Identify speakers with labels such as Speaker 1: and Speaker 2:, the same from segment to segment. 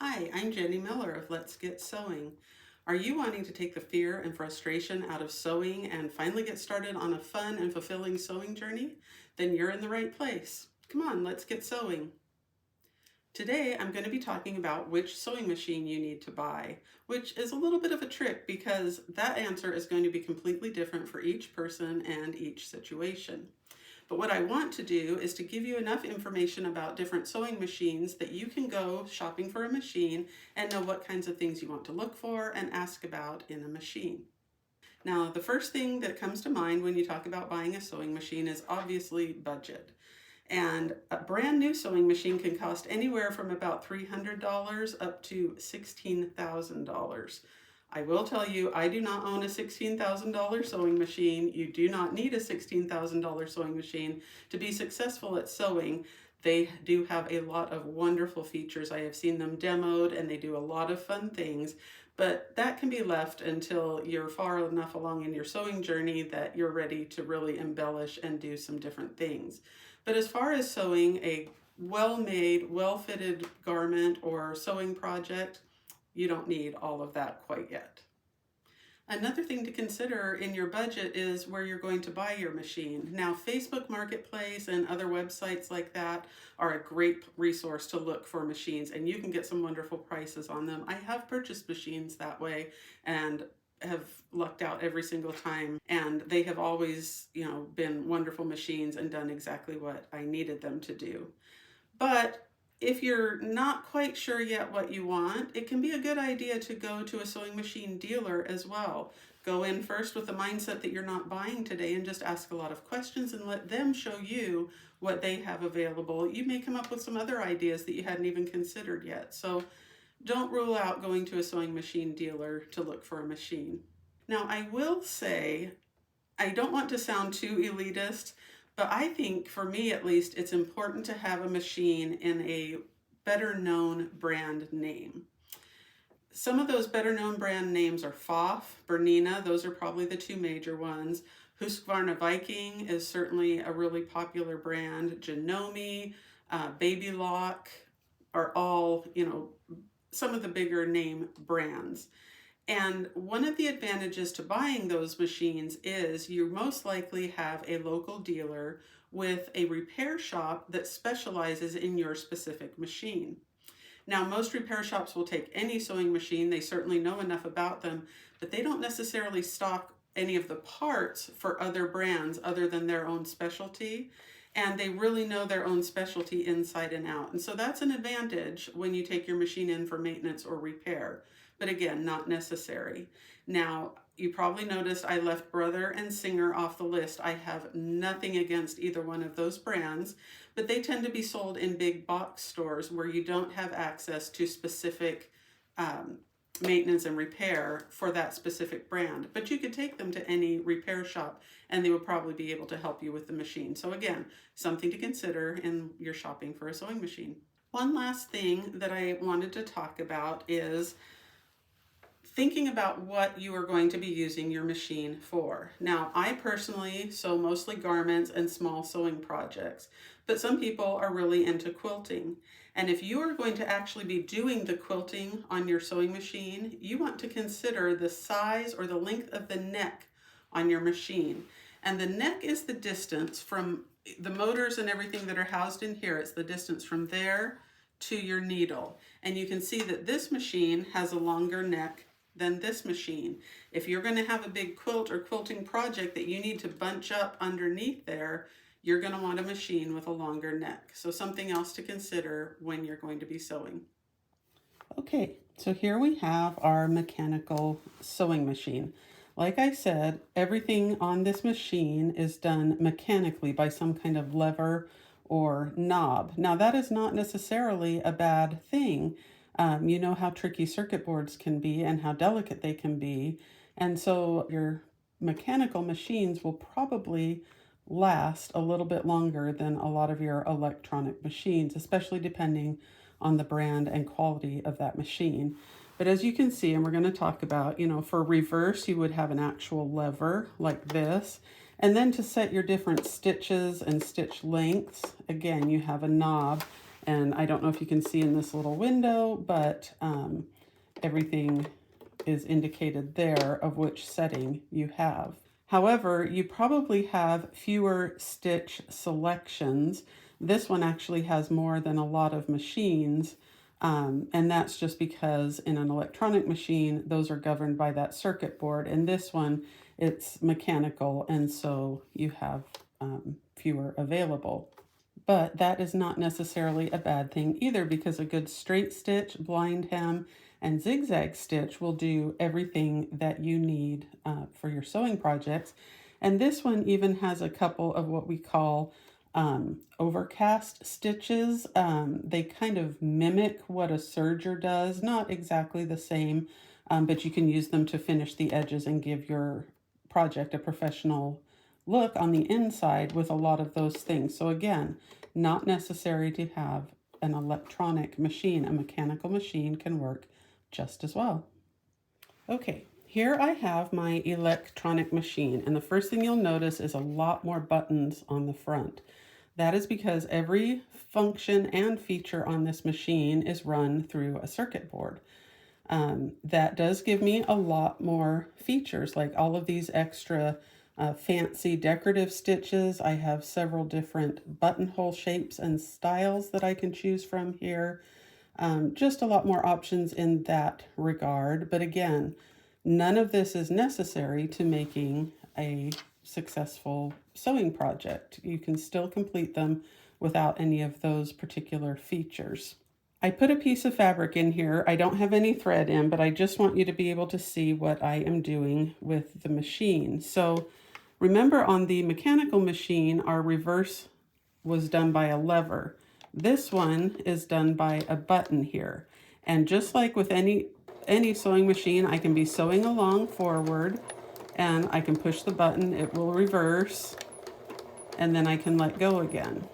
Speaker 1: Hi, I'm Jenny Miller of Let's Get Sewing. Are you wanting to take the fear and frustration out of sewing and finally get started on a fun and fulfilling sewing journey? Then you're in the right place. Come on, let's get sewing. Today, I'm going to be talking about which sewing machine you need to buy, which is a little bit of a trick because that answer is going to be completely different for each person and each situation. But what I want to do is to give you enough information about different sewing machines that you can go shopping for a machine and know what kinds of things you want to look for and ask about in a machine. Now, the first thing that comes to mind when you talk about buying a sewing machine is obviously budget. And a brand new sewing machine can cost anywhere from about $300 up to $16,000. I will tell you, I do not own a $16,000 sewing machine. You do not need a $16,000 sewing machine to be successful at sewing. They do have a lot of wonderful features. I have seen them demoed and they do a lot of fun things, but that can be left until you're far enough along in your sewing journey that you're ready to really embellish and do some different things. But as far as sewing a well-made, well-fitted garment or sewing project, you don't need all of that quite yet. Another thing to consider in your budget is where you're going to buy your machine. Now, Facebook Marketplace and other websites like that are a great resource to look for machines, and you can get some wonderful prices on them. I have purchased machines that way and have lucked out every single time, and they have always, been wonderful machines and done exactly what I needed them to do. But if you're not quite sure yet what you want, it can be a good idea to go to a sewing machine dealer as well. Go in first with the mindset that you're not buying today and just ask a lot of questions and let them show you what they have available. You may come up with some other ideas that you hadn't even considered yet. So don't rule out going to a sewing machine dealer to look for a machine. Now, I will say, I don't want to sound too elitist, but I think, for me at least, it's important to have a machine in a better known brand name. Some of those better known brand names are Pfaff, Bernina, those are probably the two major ones. Husqvarna Viking is certainly a really popular brand. Janome, Baby Lock are all, some of the bigger name brands. And one of the advantages to buying those machines is you most likely have a local dealer with a repair shop that specializes in your specific machine. Now, most repair shops will take any sewing machine. They certainly know enough about them, but they don't necessarily stock any of the parts for other brands other than their own specialty. And they really know their own specialty inside and out. And so that's an advantage when you take your machine in for maintenance or repair. But again, not necessary. Now, you probably noticed I left Brother and Singer off the list. I have nothing against either one of those brands, but they tend to be sold in big box stores where you don't have access to specific maintenance and repair for that specific brand. But you could take them to any repair shop and they would probably be able to help you with the machine. So again, something to consider in your shopping for a sewing machine. One last thing that I wanted to talk about is thinking about what you are going to be using your machine for. Now, I personally sew mostly garments and small sewing projects, but some people are really into quilting. And if you are going to actually be doing the quilting on your sewing machine, you want to consider the size or the length of the neck on your machine. And the neck is the distance from the motors and everything that are housed in here. It's the distance from there to your needle. And you can see that this machine has a longer neck than this machine. If you're going to have a big quilt or quilting project that you need to bunch up underneath there, you're going to want a machine with a longer neck. So something else to consider when you're going to be sewing. Okay, so here we have our mechanical sewing machine. Like I said, everything on this machine is done mechanically by some kind of lever or knob. Now, that is not necessarily a bad thing. You know how tricky circuit boards can be and how delicate they can be. And so your mechanical machines will probably last a little bit longer than a lot of your electronic machines, especially depending on the brand and quality of that machine. But as you can see, and we're going to talk about, for reverse, you would have an actual lever like this. And then to set your different stitches and stitch lengths, again, you have a knob. And I don't know if you can see in this little window, but everything is indicated there of which setting you have. However, you probably have fewer stitch selections. This one actually has more than a lot of machines, and that's just because in an electronic machine, those are governed by that circuit board. And this one, it's mechanical, and so you have fewer available. But that is not necessarily a bad thing either, because a good straight stitch, blind hem, and zigzag stitch will do everything that you need for your sewing projects. And this one even has a couple of what we call overcast stitches. They kind of mimic what a serger does, not exactly the same, but you can use them to finish the edges and give your project a professional look on the inside with a lot of those things. So again, not necessary to have an electronic machine. A mechanical machine can work just as well. Okay, here I have my electronic machine, and the first thing you'll notice is a lot more buttons on the front. That is because every function and feature on this machine is run through a circuit board. That does give me a lot more features, like all of these extra fancy decorative stitches. I have several different buttonhole shapes and styles that I can choose from here. Just a lot more options in that regard. But again, none of this is necessary to making a successful sewing project. You can still complete them without any of those particular features. I put a piece of fabric in here. I don't have any thread in, but I just want you to be able to see what I am doing with the machine. So remember, on the mechanical machine, our reverse was done by a lever. This one is done by a button here. And just like with any sewing machine, I can be sewing along forward and I can push the button, it will reverse, and then I can let go again.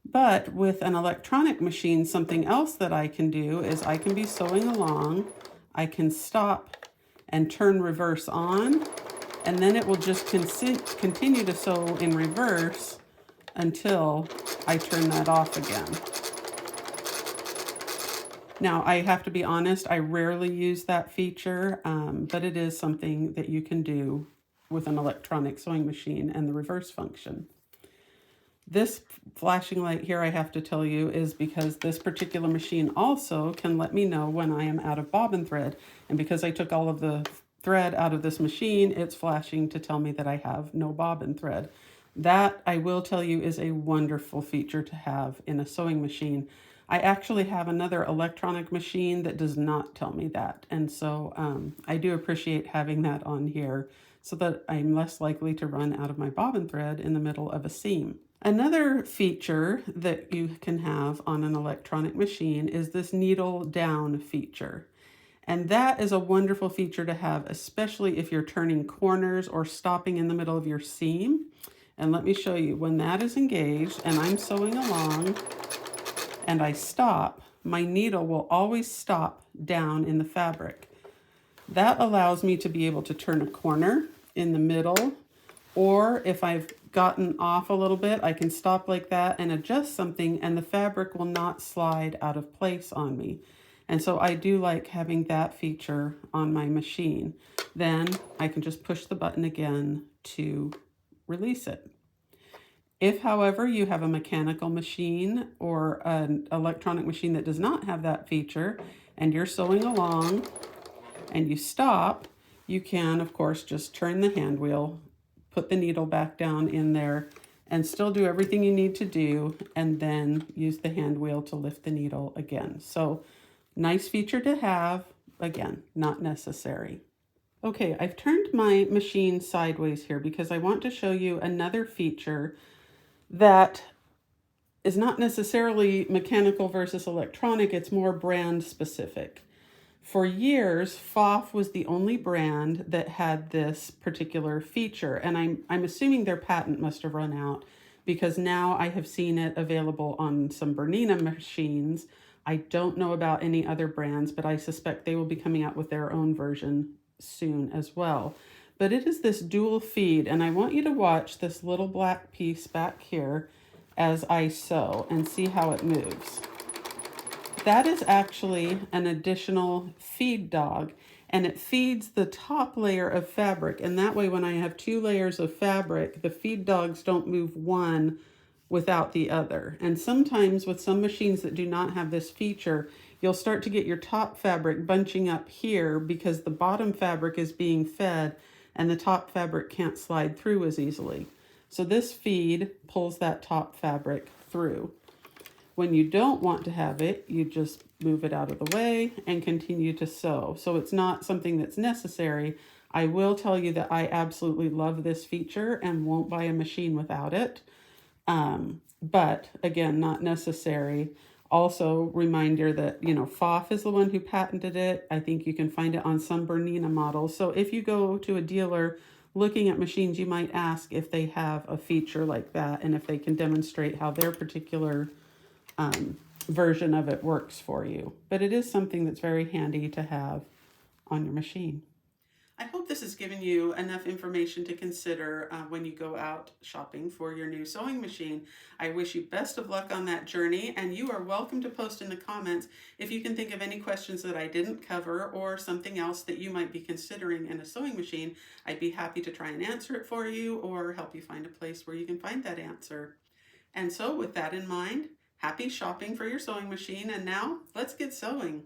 Speaker 1: But with an electronic machine, something else that I can do is I can be sewing along, I can stop and turn reverse on, and then it will just continue to sew in reverse until I turn that off again. Now, I have to be honest, I rarely use that feature, but it is something that you can do with an electronic sewing machine and the reverse function. This flashing light here, I have to tell you, is because this particular machine also can let me know when I am out of bobbin thread. And because I took all of the thread out of this machine, it's flashing to tell me that I have no bobbin thread. That, I will tell you, is a wonderful feature to have in a sewing machine. I actually have another electronic machine that does not tell me that. And so I do appreciate having that on here so that I'm less likely to run out of my bobbin thread in the middle of a seam. Another feature that you can have on an electronic machine is this needle down feature. And that is a wonderful feature to have, especially if you're turning corners or stopping in the middle of your seam. And let me show you, when that is engaged and I'm sewing along and I stop, my needle will always stop down in the fabric. That allows me to be able to turn a corner in the middle, or if I've gotten off a little bit, I can stop like that and adjust something, and the fabric will not slide out of place on me. And so I do like having that feature on my machine. Then I can just push the button again to release it. If, however, you have a mechanical machine or an electronic machine that does not have that feature, and you're sewing along and you stop, you can, of course, just turn the hand wheel, put the needle back down in there, and still do everything you need to do, and then use the hand wheel to lift the needle again. So, nice feature to have, again, not necessary. Okay, I've turned my machine sideways here because I want to show you another feature that is not necessarily mechanical versus electronic, it's more brand specific. For years, Pfaff was the only brand that had this particular feature, and I'm assuming their patent must have run out, because now I have seen it available on some Bernina machines. I don't know about any other brands, but I suspect they will be coming out with their own version soon as well. But it is this dual feed, and I want you to watch this little black piece back here. as I sew and see how it moves. That is actually an additional feed dog, and it feeds the top layer of fabric. And that way, when I have 2 layers of fabric, the feed dogs don't move one without the other. And sometimes with some machines that do not have this feature, you'll start to get your top fabric bunching up here because the bottom fabric is being fed and the top fabric can't slide through as easily. So this feed pulls that top fabric through. When you don't want to have it, you just move it out of the way and continue to sew. So it's not something that's necessary. I will tell you that I absolutely love this feature and won't buy a machine without it. But again, not necessary. Also, reminder that, Pfaff is the one who patented it. I think you can find it on some Bernina models. So if you go to a dealer looking at machines, you might ask if they have a feature like that and if they can demonstrate how their particular version of it works for you. But it is something that's very handy to have on your machine. I hope this has given you enough information to consider when you go out shopping for your new sewing machine. I wish you best of luck on that journey, and you are welcome to post in the comments if you can think of any questions that I didn't cover or something else that you might be considering in a sewing machine. I'd be happy to try and answer it for you or help you find a place where you can find that answer. And so with that in mind, happy shopping for your sewing machine, and now let's get sewing.